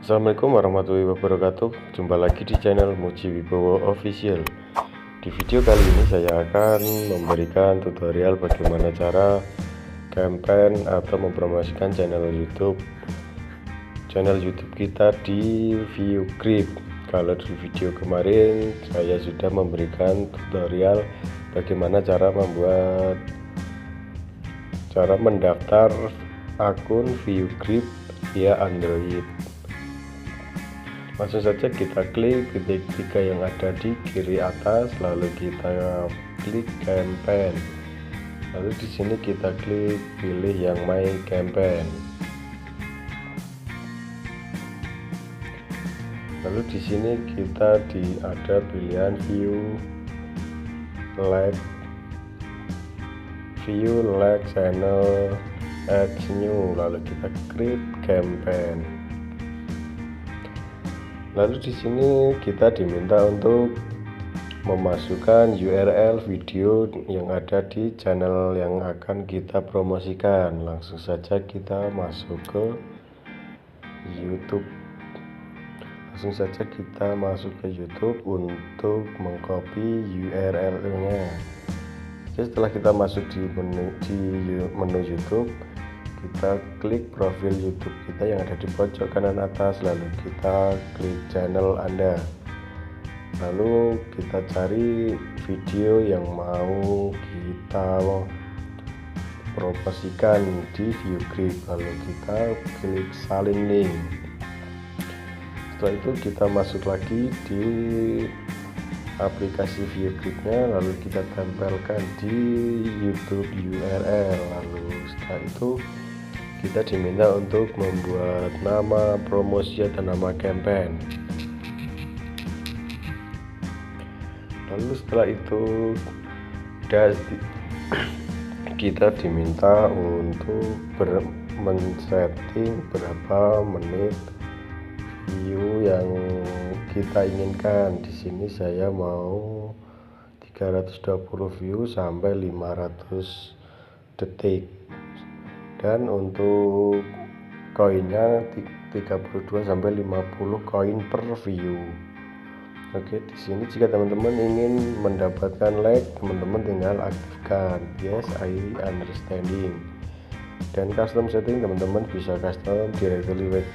Assalamualaikum warahmatullahi wabarakatuh. Jumpa lagi di channel Muji Wibowo Official. Di video kali ini saya akan memberikan tutorial bagaimana cara campaign atau mempromosikan channel YouTube kita di ViewGrip. Kalau di video kemarin saya sudah memberikan tutorial bagaimana cara mendaftar akun ViewGrip via Android. Langsung saja kita klik titik 3 yang ada di kiri atas, lalu kita klik campaign. Lalu di sini kita klik pilih yang My Campaign. Lalu di sini kita ada pilihan view like channel, add new, lalu kita klik campaign. Lalu di sini kita diminta untuk memasukkan URL video yang ada di channel yang akan kita promosikan. Langsung saja kita masuk ke YouTube. Untuk mengcopy URL-nya. Setelah kita masuk di menu YouTube, kita klik profil YouTube kita yang ada di pojok kanan atas, lalu kita klik channel Anda, lalu kita cari video yang mau kita promosikan di ViewGrip, lalu kita klik salin link. Setelah itu kita masuk lagi di aplikasi ViewGrip-nya, lalu kita tempelkan di YouTube URL. Lalu setelah itu kita diminta untuk membuat nama promosi atau nama campaign. Lalu setelah itu kita diminta untuk men-setting berapa menit view yang kita inginkan. Di sini saya mau 320 view sampai 500 detik. Dan untuk koinnya 32 sampai 50 koin per view. Oke, di sini jika teman-teman ingin mendapatkan like, teman-teman tinggal aktifkan yes I understanding. Dan custom setting teman-teman bisa custom directly with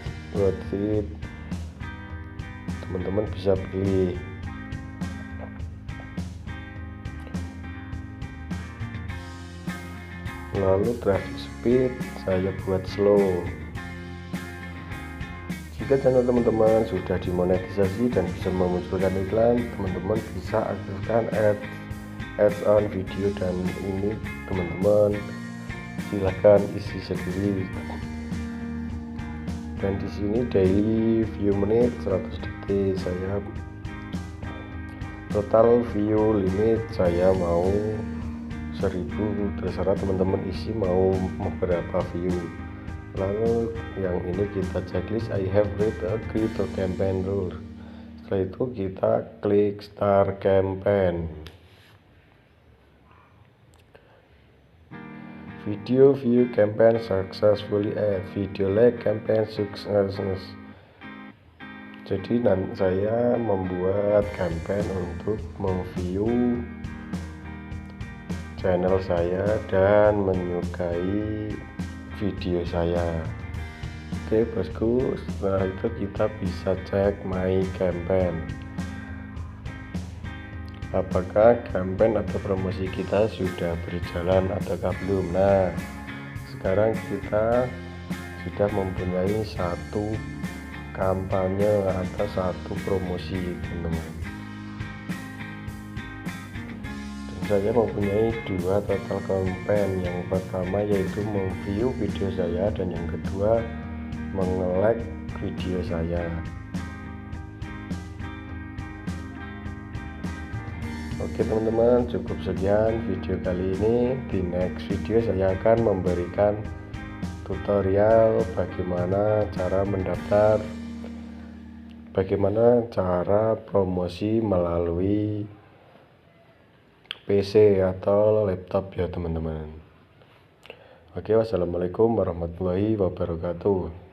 it. Teman-teman bisa pilih. Lalu traffic speed saya buat slow. Jika channel teman-teman sudah dimonetisasi dan bisa memunculkan iklan, teman-teman bisa aktifkan ads on video, dan ini teman-teman silahkan isi sendiri. Dan di sini daily view menit 100 detik, saya total view limit saya mau 1000, terserah teman-teman isi mau berapa view. Lalu yang ini kita checklist I have read agree to campaign rule. Setelah itu kita klik start campaign. Video view campaign successfully add video like campaign success. Jadi saya membuat campaign untuk memview channel saya dan menyukai video saya. Oke bosku, setelah itu kita bisa cek my campaign, apakah campaign atau promosi kita sudah berjalan ataukah belum. Nah, sekarang kita sudah mempunyai satu kampanye atau satu promosi, teman-teman. Saya mempunyai dua total campaign. Yang pertama yaitu memview video saya, dan yang kedua meng-like video saya. Oke teman-teman, cukup sekian video kali ini. Di next video saya akan memberikan tutorial bagaimana cara mendaftar, bagaimana cara promosi melalui PC atau laptop ya teman-teman. Oke, wassalamualaikum warahmatullahi wabarakatuh.